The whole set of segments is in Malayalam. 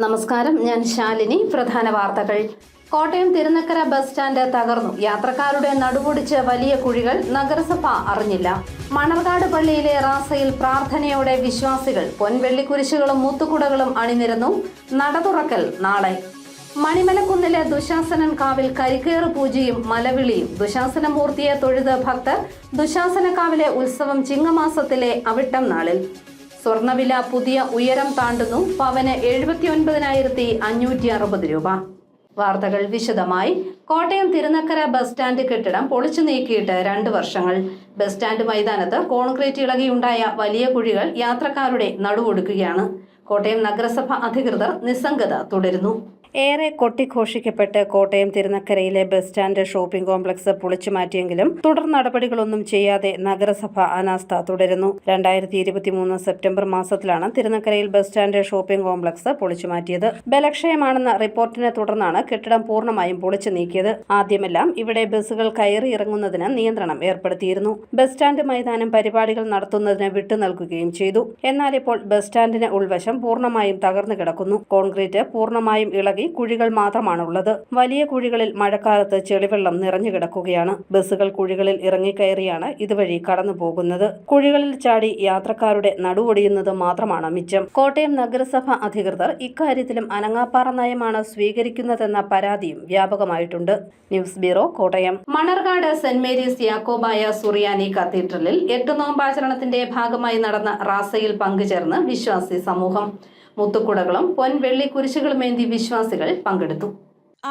നമസ്കാരം, ഞാൻ ശാലിനി. പ്രധാന വാർത്തകൾ. കോട്ടയം തിരുനക്കര ബസ് സ്റ്റാൻഡ് തകർന്നു. യാത്രക്കാരുടെ നടുവൊടിച്ച് വലിയ കുഴികൾ. നഗരസഭ അറിഞ്ഞില്ല. മണർകാട് പള്ളിയിലെ റാസയിൽ പ്രാർത്ഥനയോടെ വിശ്വാസികൾ. പൊൻവെള്ളിക്കുരിശുകളും മുത്തുകുടകളും അണിനിരന്നു. നട തുറക്കൽ നാളെ. മണിമലക്കുന്നിലെ ദുശാസനൻ കാവിൽ കരിക്കേറ് പൂജയും മലവിളിയും. ദുശാസനമൂർത്തിയെ തൊഴുത് ഭക്തർ. ദുശാസനക്കാവിലെ ഉത്സവം ചിങ്ങമാസത്തിലെ അവിട്ടം നാളിൽ. സ്വർണവില പുതിയ ഉയരം താണ്ടുന്നു. പവന് 79,560 രൂപ. വാർത്തകൾ വിശദമായി. കോട്ടയം തിരുനക്കര ബസ് സ്റ്റാൻഡ് കെട്ടിടം പൊളിച്ചു നീക്കിയിട്ട് 2 വർഷങ്ങൾ. ബസ് സ്റ്റാൻഡ് മൈതാനത്ത് കോൺക്രീറ്റ് ഇളകിയുണ്ടായ വലിയ കുഴികൾ യാത്രക്കാരുടെ നടുവൊടുക്കുകയാണ്. കോട്ടയം നഗരസഭ അധികൃതർ നിസ്സംഗത തുടരുന്നു. ഏറെ കൊട്ടിഘോഷിക്കപ്പെട്ട് കോട്ടയം തിരുനക്കരയിലെ ബസ് സ്റ്റാൻഡ് ഷോപ്പിംഗ് കോംപ്ലക്സ് പൊളിച്ചു മാറ്റിയെങ്കിലും തുടർ നടപടികളൊന്നും ചെയ്യാതെ നഗരസഭ അനാസ്ഥ തുടരുന്നു. 2023 സെപ്റ്റംബർ മാസത്തിലാണ് തിരുനക്കരയിൽ ബസ് സ്റ്റാൻഡ് ഷോപ്പിംഗ് കോംപ്ലക്സ് പൊളിച്ചു മാറ്റിയത്. ബലക്ഷയമാണെന്ന റിപ്പോർട്ടിനെ തുടർന്നാണ് കെട്ടിടം പൂർണ്ണമായും പൊളിച്ചു നീക്കിയത്. ആദ്യമെല്ലാം ഇവിടെ ബസ്സുകൾ കയറി ഇറങ്ങുന്നതിന് നിയന്ത്രണം ഏർപ്പെടുത്തിയിരുന്നു. ബസ് സ്റ്റാൻഡ് മൈതാനം പരിപാടികൾ നടത്തുന്നതിന് വിട്ടു നൽകുകയും ചെയ്തു. എന്നാൽ ഇപ്പോൾ ബസ് സ്റ്റാൻഡിന് ഉൾവശം പൂർണ്ണമായും തകർന്നു കിടക്കുന്നു. കോൺക്രീറ്റ് പൂർണ്ണമായും ഇളകി കുഴികൾ മാത്രമാണുള്ളത്. വലിയ കുഴികളിൽ മഴക്കാലത്ത് ചെളിവെള്ളം നിറഞ്ഞു കിടക്കുകയാണ്. ബസ്സുകൾ കുഴികളിൽ ഇറങ്ങിക്കയറിയാണ് ഇതുവഴി കടന്നു പോകുന്നത്. കുഴികളിൽ ചാടി യാത്രക്കാരുടെ നടുവൊടിയുന്നത് മാത്രമാണ് മിച്ചം. കോട്ടയം നഗരസഭ അധികൃതർ ഇക്കാര്യത്തിലും അനങ്ങാപ്പാറ നയമാണ് സ്വീകരിക്കുന്നതെന്ന പരാതിയും വ്യാപകമായിട്ടുണ്ട്. News bureau, Kottayam. Manarcad saint Mary's Yakobaya Suriyani കത്തീഡ്രലിൽ 8 നോമ്പാചരണത്തിന്റെ ഭാഗമായി നടന്ന റാസയിൽ പങ്കുചേർന്ന് വിശ്വാസി സമൂഹം. മുത്തുക്കുടകളും പൊൻവെള്ളി കുരിശുകളുമേന്തി വിശ്വാസികൾ പങ്കെടുത്തു.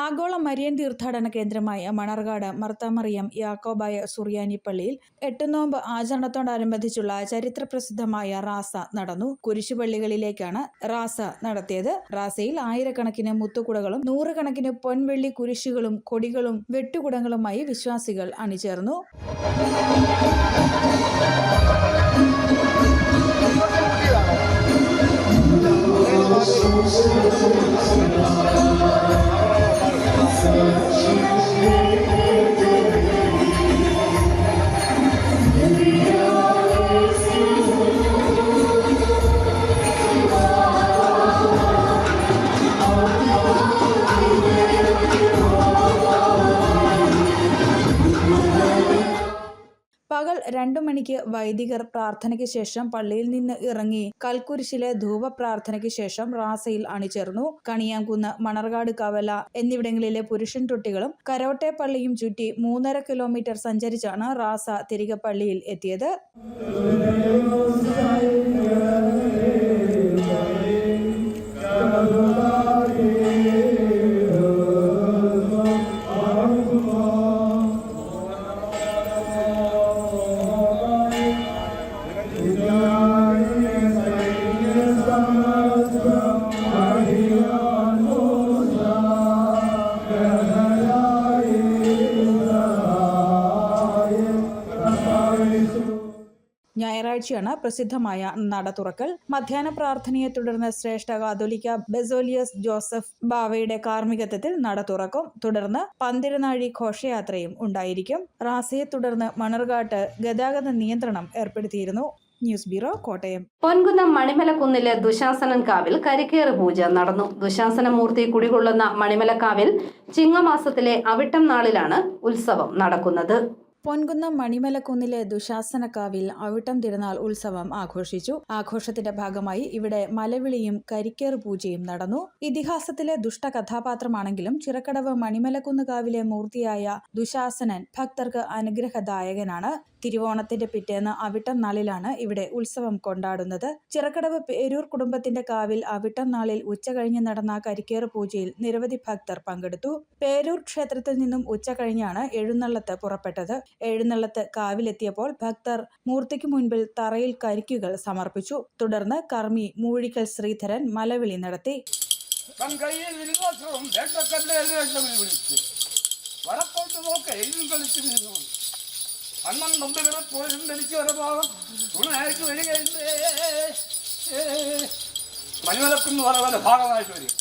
ആഗോള മരിയൻ തീർത്ഥാടന കേന്ദ്രമായ മണർകാട് മർത്താമറിയം യാക്കോബായ സുറിയാനി പള്ളിയിൽ 8 നോമ്പ് ആചരണത്തോടനുബന്ധിച്ചുള്ള ചരിത്രപ്രസിദ്ധമായ റാസ നടന്നു. കുരിശുപള്ളികളിലേക്കാണ് റാസ നടത്തിയത്. റാസയിൽ ആയിരക്കണക്കിന് മുത്തുകുടകളും 100 കണക്കിന് പൊൻവെള്ളി കുരിശുകളും കൊടികളും വെട്ടുകുടങ്ങളുമായി വിശ്വാസികൾ അണിചേർന്നു. പകൽ 2 മണിക്ക് വൈദികർ പ്രാർത്ഥനയ്ക്ക് ശേഷം പള്ളിയിൽ നിന്ന് ഇറങ്ങി കൽക്കുരിശിലെ ധൂപ പ്രാർത്ഥനയ്ക്ക് ശേഷം റാസയിൽ അണിചേർന്നു. കണിയാംകുന്ന്, മണർകാട് കവല എന്നിവിടങ്ങളിലെ പുരുഷൻ തൊട്ടികളും കരോട്ടെ പള്ളിയും ചുറ്റി 3.5 കിലോമീറ്റർ സഞ്ചരിച്ചാണ് റാസ തിരികെ പള്ളിയിൽ എത്തിയത്. ഞായറാഴ്ചയാണ് പ്രസിദ്ധമായ നട തുറക്കൽ. മധ്യാഹ്ന പ്രാർത്ഥനയെ തുടർന്ന് ശ്രേഷ്ഠ കാതോലിക്ക ബെസോലിയസ് ജോസഫ് ബാവയുടെ കാർമ്മികത്വത്തിൽ നട തുറക്കും. തുടർന്ന് പന്തിരുനാഴി ഘോഷയാത്രയും ഉണ്ടായിരിക്കും. റാസയെ തുടർന്ന് മണർകാട്ട് ഗതാഗത നിയന്ത്രണം ഏർപ്പെടുത്തിയിരുന്നു. News bureau, Kottayam. പൊൻകുന്നം മണിമലക്കുന്നിലെ ദുശാസനൻ കാവിൽ കരിക്കേറ് പൂജ നടന്നു. ദുശാസനമൂർത്തി കുടികൊള്ളുന്ന മണിമലക്കാവിൽ ചിങ്ങമാസത്തിലെ അവിട്ടം നാളിലാണ് ഉത്സവം നടക്കുന്നത്. പൊൻകുന്നം മണിമലക്കുന്നിലെ ദുശാസനക്കാവിൽ അവിട്ടം തിരുനാൾ ഉത്സവം ആഘോഷിച്ചു. ആഘോഷത്തിന്റെ ഭാഗമായി ഇവിടെ മലവിളിയും കരിക്കേറ് പൂജയും നടന്നു. ഇതിഹാസത്തിലെ ദുഷ്ടകഥാപാത്രമാണെങ്കിലും ചിറക്കടവ് മണിമലക്കുന്ന് കാവിലെ മൂർത്തിയായ ദുശാസനൻ ഭക്തർക്ക് അനുഗ്രഹദായകനാണ്. തിരുവോണത്തിന്റെ പിറ്റേന്ന് അവിട്ടം നാളിലാണ് ഇവിടെ ഉത്സവം കൊണ്ടാടുന്നത്. ചിറക്കടവ് പേരൂർ കുടുംബത്തിന്റെ കാവിൽ അവിട്ടം നാളിൽ ഉച്ചകഴിഞ്ഞ് നടന്ന കരിക്കേറ് പൂജയിൽ നിരവധി ഭക്തർ പങ്കെടുത്തു. പേരൂർ ക്ഷേത്രത്തിൽ നിന്നും ഉച്ചകഴിഞ്ഞാണ് എഴുന്നള്ളത്ത് പുറപ്പെട്ടത്. എഴുന്നള്ളത്ത് കാവിലെത്തിയപ്പോൾ ഭക്തർ മൂർത്തിക്ക് മുൻപിൽ തറയിൽ കരിക്കുകൾ സമർപ്പിച്ചു. തുടർന്ന് കർമ്മി മൂഴിക്കൽ ശ്രീധരൻ മലവിളി നടത്തി. അണ്ണൻ നമ്പികളെ പോലും എനിക്ക് ഒരു ഭാഗം തുണയായിട്ട് വരികയില്ലേ, മണിമലക്കുന്ന് വളരെ ഭാഗമായിട്ട് വരിക.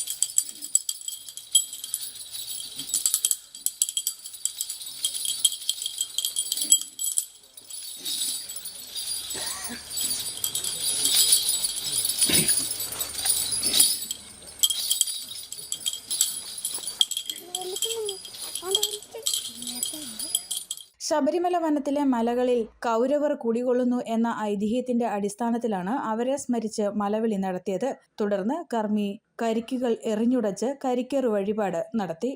ശബരിമല വനത്തിലെ മലകളിൽ കൗരവർ കുടികൊള്ളുന്നു എന്ന ഐതിഹ്യത്തിന്റെ അടിസ്ഥാനത്തിലാണ് അവരെ സ്മരിച്ച് മലവിളി നടത്തിയത്. തുടർന്ന് കർമ്മി കരിക്കുകൾ എറിഞ്ഞുടച്ച് കരിക്കേറ് വഴിപാട് നടത്തി.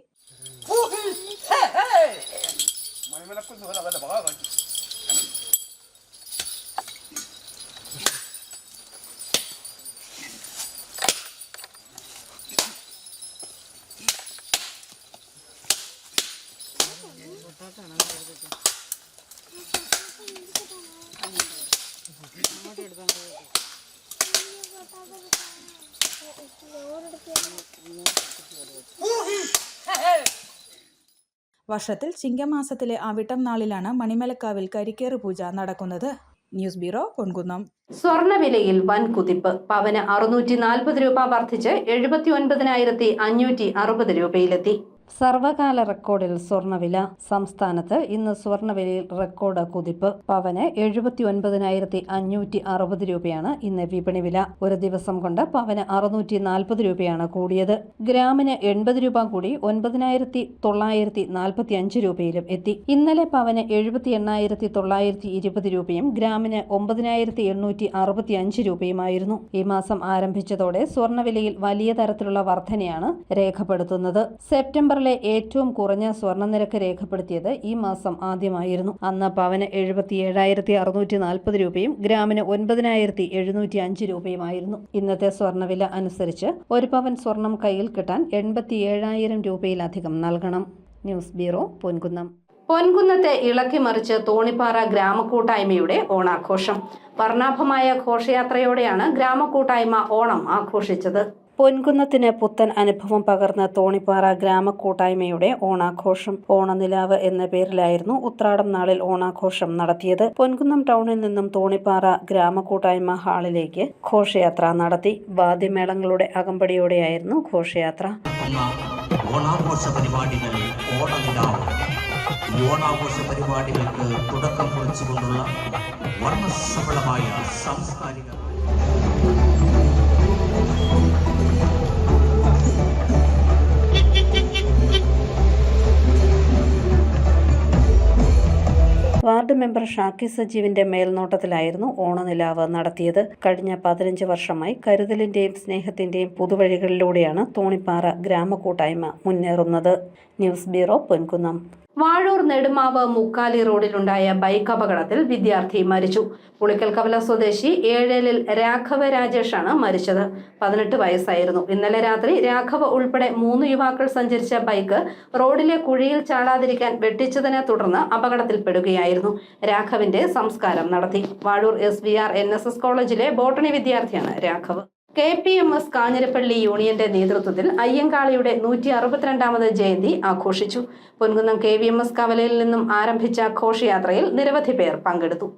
വർഷത്തിൽ ചിങ്ങമാസത്തിലെ അവിട്ടം നാളിലാണ് മണിമലക്കാവിൽ കരിക്കേറ് പൂജ നടക്കുന്നത്. News bureau, Ponkunnam. സ്വർണ്ണവിലയിൽ വൻ കുതിപ്പ്. പവന് 640 രൂപ വർദ്ധിച്ച് 79,560 രൂപയിലെത്തി. സർവകാല റെക്കോർഡിൽ സ്വർണ്ണവില. സംസ്ഥാനത്ത് ഇന്ന് സ്വർണ്ണവിലയിൽ റെക്കോർഡ് കുതിപ്പ്. പവന് 79,560 രൂപയാണ് ഇന്ന് വിപണി വില. ഒരു ദിവസം കൊണ്ട് പവന് 640 രൂപയാണ് കൂടിയത്. ഗ്രാമിന് 80 രൂപ കൂടി 9,945 രൂപയിലും എത്തി. ഇന്നലെ പവന് 78,920 രൂപയും ഗ്രാമിന് 9,865 രൂപയുമായിരുന്നു. ഈ മാസം ആരംഭിച്ചതോടെ സ്വർണ്ണവിലയിൽ വലിയ തരത്തിലുള്ള വർധനയാണ് രേഖപ്പെടുത്തുന്നത്. സെപ്റ്റംബറിലെ ഏറ്റവും കുറഞ്ഞ സ്വർണ്ണനിരക്ക് രേഖപ്പെടുത്തിയത് ഈ മാസം ആദ്യമായിരുന്നു. അന്ന് പവന് 77,640 രൂപയും ഗ്രാമിന് 9,705 രൂപയുമായിരുന്നു. ഇന്നത്തെ സ്വർണ്ണവില അനുസരിച്ച് ഒരു പവൻ സ്വർണം കയ്യിൽ കിട്ടാൻ 87,000 രൂപയിലധികം നൽകണം. News bureau, Ponkunnam. പൊൻകുന്നത്തെ ഇളക്കിമറിച്ച് തോണിപ്പാറ ഗ്രാമകൂട്ടായ്മയുടെ ഓണാഘോഷം. വർണ്ണാഭമായ ഘോഷയാത്രയോടെയാണ് ഗ്രാമകൂട്ടായ്മ ഓണം ആഘോഷിച്ചത്. പൊൻകുന്നത്തിന് പുത്തൻ അനുഭവം പകർന്ന തോണിപ്പാറ ഗ്രാമകൂട്ടായ്മയുടെ ഓണാഘോഷം. ഓണനിലാവ് എന്ന പേരിലായിരുന്നു ഉത്രാടം നാളിൽ ഓണാഘോഷം നടത്തിയത്. പൊൻകുന്നം ടൗണിൽ നിന്നും തോണിപ്പാറ ഗ്രാമകൂട്ടായ്മ ഹാളിലേക്ക് ഘോഷയാത്ര നടത്തി. വാദ്യമേളങ്ങളുടെ അകമ്പടിയോടെയായിരുന്നു ഘോഷയാത്ര. ഓണാഘോഷ പരിപാടികൾ ഓണനിലാവ്. ഈ ഓണാഘോഷ പരിപാടികൾക്ക് തുടക്കം കുറിച്ചുകൊണ്ടുള്ള വർണ്ണസഫലമായ സാംസ്കാരിക വാർഡ് മെമ്പർ ഷാക്കി സജീവിന്റെ മേൽനോട്ടത്തിലായിരുന്നു ഓണനിലാവ് നടത്തിയത്. കഴിഞ്ഞ 15 വർഷമായി കരുതലിന്റെയും സ്നേഹത്തിന്റെയും പുതുവഴികളിലൂടെയാണ് തോണിപ്പാറ ഗ്രാമകൂട്ടായ്മ മുന്നേറുന്നത്. News bureau, Ponkunnam. വാഴൂർ നെടുമാവ് മുക്കാലി റോഡിലുണ്ടായ ബൈക്ക് അപകടത്തിൽ വിദ്യാർത്ഥി മരിച്ചു. പുളിക്കൽ കവല സ്വദേശി ഏഴേലിൽ രാഘവ രാജേഷാണ് മരിച്ചത്. 18 വയസ്സായിരുന്നു. ഇന്നലെ രാത്രി രാഘവ ഉൾപ്പെടെ 3 യുവാക്കൾ സഞ്ചരിച്ച ബൈക്ക് റോഡിലെ കുഴിയിൽ ചാടാതിരിക്കാൻ വെട്ടിച്ചതിനെ തുടർന്ന് അപകടത്തിൽപ്പെടുകയായിരുന്നു. രാഘവിന്റെ സംസ്കാരം നടത്തി. വാഴൂർ SVR NSS കോളേജിലെ ബോട്ടണി വിദ്യാർത്ഥിയാണ് രാഘവ്. KPMS കാഞ്ഞിരപ്പള്ളി യൂണിയന്റെ നേതൃത്വത്തിൽ അയ്യങ്കാളിയുടെ 162ാമത് ജയന്തി ആഘോഷിച്ചു. പൊൻകുന്നം KVMS കവലയിൽ നിന്നും ആരംഭിച്ച ഘോഷയാത്രയിൽ നിരവധി പേർ പങ്കെടുത്തു.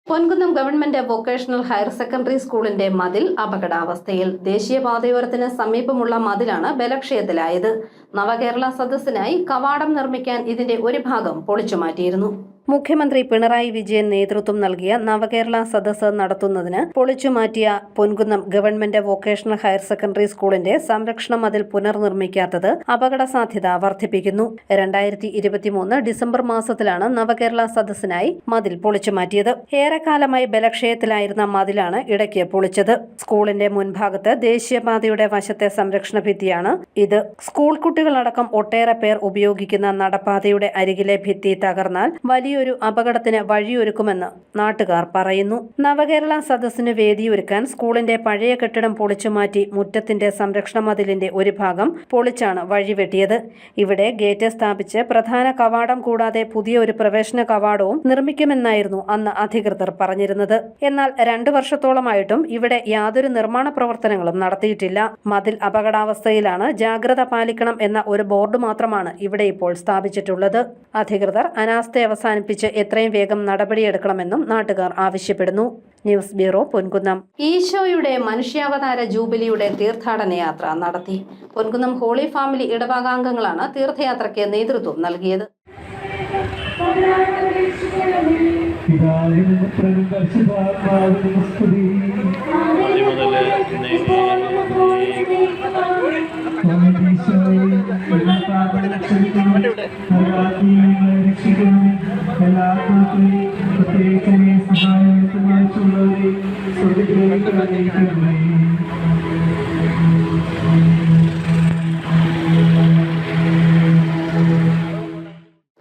Ponkunnam government vocational higher secondary സ്കൂളിന്റെ മതിൽ അപകടാവസ്ഥയിൽ. ദേശീയപാതയോരത്തിന് സമീപമുള്ള മതിലാണ് ബലക്ഷയത്തിലായത്. നവകേരള സദസ്സിനായി കവാടം നിർമ്മിക്കാൻ ഇതിന്റെ ഒരു ഭാഗം പൊളിച്ചുമാറ്റിയിരുന്നു. മുഖ്യമന്ത്രി പിണറായി വിജയൻ നേതൃത്വം നൽകിയ നവകേരള സദസ്സ് നടത്തുന്നതിന് പൊളിച്ചുമാറ്റിയ Ponkunnam government vocational higher secondary സ്കൂളിന്റെ സംരക്ഷണ മതിൽ പുനർനിർമ്മിക്കാത്തത് അപകട സാധ്യത വർദ്ധിപ്പിക്കുന്നു. 2023 ഡിസംബർ മാസത്തിലാണ് നവകേരള സദസ്സിനായി മതിൽ പൊളിച്ചുമാറ്റിയത്. ഏറെക്കാലമായി ബലക്ഷയത്തിലായിരുന്ന മതിലാണ് ഇടയ്ക്ക് പൊളിച്ചത്. സ്കൂളിന്റെ മുൻഭാഗത്ത് ദേശീയപാതയുടെ വശത്തെ സംരക്ഷണ ഭിത്തിയാണ് ഇത്. സ്കൂൾ കുട്ടികളടക്കം ഒട്ടേറെ പേർ ഉപയോഗിക്കുന്ന നടപ്പാതയുടെ അരികിലെ ഭിത്തി തകർന്നാൽ വലിയൊരു അപകടത്തിന് വഴിയൊരുക്കുമെന്ന് നാട്ടുകാർ പറയുന്നു. നവകേരള സദസ്സിന് വേദിയൊരുക്കാൻ സ്കൂളിന്റെ പഴയ കെട്ടിടം പൊളിച്ചുമാറ്റി മുറ്റത്തിന്റെ സംരക്ഷണ മതിലിന്റെ ഒരു ഭാഗം പൊളിച്ചാണ് വഴിവെട്ടിയത്. ഇവിടെ ഗേറ്റ് സ്ഥാപിച്ച് പ്രധാന കവാടം കൂടാതെ പുതിയ ഒരു പ്രവേശന കവാടവും നിർമ്മിക്കുമെന്നായിരുന്നു അന്ന് അധികൃതർ പറഞ്ഞിരുന്നത്. എന്നാൽ 2 വർഷത്തോളമായിട്ടും ഇവിടെ യാതൊരു നിർമ്മാണ പ്രവർത്തനങ്ങളും നടത്തിയിട്ടില്ല. മതിൽ അപകടാവസ്ഥയിലാണ്, ജാഗ്രത പാലിക്കണം എന്ന ഒരു ബോർഡ് മാത്രമാണ് ഇവിടെ ഇപ്പോൾ സ്ഥാപിച്ചിട്ടുള്ളത്. അധികൃതർ അനാസ്ഥ അവസാനിപ്പിച്ച് കൽപ്പിച്ച് എത്രയും വേഗം നടപടിയെടുക്കണമെന്നും നാട്ടുകാർ ആവശ്യപ്പെടുന്നു. News bureau, Ponkunnam. ഈശോയുടെ മനുഷ്യാവതാര ജൂബിലിയുടെ തീർത്ഥാടന യാത്ര നടത്തി. പൊൻകുന്നം ഹോളി ഫാമിലി ഇടവകാംഗങ്ങളാണ് തീർത്ഥയാത്രയ്ക്ക് നേതൃത്വം നൽകിയത്.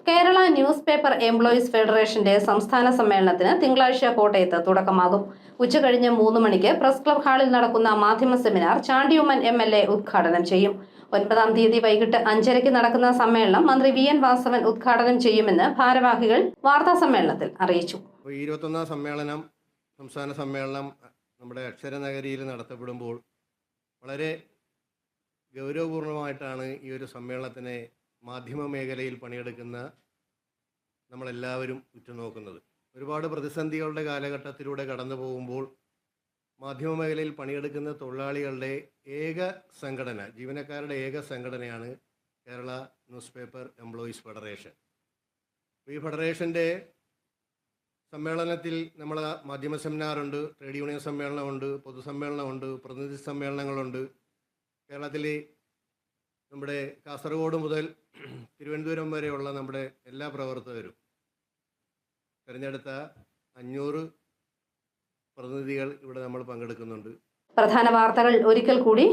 കേരള ന്യൂസ് പേപ്പർ എംപ്ലോയീസ് ഫെഡറേഷന്റെ സംസ്ഥാന സമ്മേളനത്തിന് തിങ്കളാഴ്ച കോട്ടയത്ത് തുടക്കമാകും. ഉച്ചകഴിഞ്ഞ് 3 മണിക്ക് പ്രസ് ക്ലബ് ഹാളിൽ നടക്കുന്ന മാധ്യമ സെമിനാർ ചാണ്ടിയുമ്മൻ MLA ഉദ്ഘാടനം ചെയ്യും. 9-ാം തീയതി വൈകിട്ട് 5:30 നടക്കുന്ന സമ്മേളനം മന്ത്രി VN വാസവൻ ഉദ്ഘാടനം ചെയ്യുമെന്ന് ഭാരവാഹികൾ വാർത്താ സമ്മേളനത്തിൽ അറിയിച്ചു. 21ാം സമ്മേളനം, സംസ്ഥാന സമ്മേളനം നമ്മുടെ അക്ഷരനഗരിയിൽ നടത്തപ്പെടുമ്പോൾ വളരെ ഗൗരവപൂർണമായിട്ടാണ് ഈ ഒരു സമ്മേളനത്തിനെ മാധ്യമ മേഖലയിൽ പണിയെടുക്കുന്ന നമ്മളെല്ലാവരും ഉറ്റുനോക്കുന്നത്. ഒരുപാട് പ്രതിസന്ധികളുടെ കാലഘട്ടത്തിലൂടെ കടന്നു പോകുമ്പോൾ മാധ്യമ മേഖലയിൽ പണിയെടുക്കുന്ന തൊഴിലാളികളുടെ ഏക സംഘടന, ജീവനക്കാരുടെ ഏക സംഘടനയാണ് Kerala news paper employees federation. ഈ ഫെഡറേഷൻ്റെ സമ്മേളനത്തിൽ നമ്മൾ മാധ്യമ സെമിനാറുണ്ട്, ട്രേഡ് യൂണിയൻ സമ്മേളനമുണ്ട്, പൊതുസമ്മേളനമുണ്ട്, പ്രതിനിധി സമ്മേളനങ്ങളുണ്ട്. കേരളത്തിൽ നമ്മുടെ കാസർഗോഡ് മുതൽ തിരുവനന്തപുരം വരെയുള്ള നമ്മുടെ എല്ലാ പ്രവർത്തകരും തിരഞ്ഞെടുത്ത 500 പ്രതിനിധികൾ ഇവിടെ നമ്മൾ പങ്കെടുക്കുന്നുണ്ട്. പ്രധാന വാർത്തകൾ ഒരിക്കൽ കൂടി.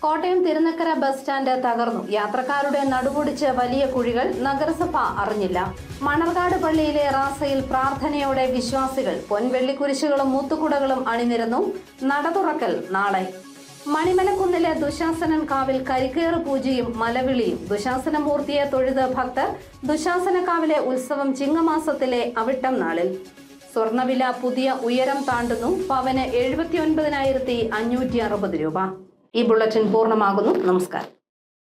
കോട്ടയം തിരുനക്കര ബസ് സ്റ്റാൻഡ് തകർന്നു. യാത്രക്കാരുടെ നടുവൊടിച്ച് വലിയ കുഴികൾ. നഗരസഭ അറിഞ്ഞില്ല. മണർകാട് പള്ളിയിലെ റാസയിൽ പ്രാർത്ഥനയോടെ വിശ്വാസികൾ. പൊൻവെള്ളിക്കുരിശുകളും മുത്തുകുടകളും അണിനിരന്നു. നട തുറക്കൽ നാളെ. മണിമലക്കുന്നിലെ ദുശാസനൻ കാവിൽ കരിക്കേറ് പൂജയും മലവിളിയും. ദുശാസനമൂർത്തിയെ തൊഴുത് ഭക്തർ. ദുശാസനക്കാവിലെ ഉത്സവം ചിങ്ങമാസത്തിലെ അവിട്ടം നാളിൽ. സ്വർണ്ണവില പുതിയ ഉയരം താണ്ടുന്നു. പവന് 79,560 രൂപ. ഈ ബുള്ളറ്റിൻ പൂർണ്ണമാകുന്നു. നമസ്കാരം.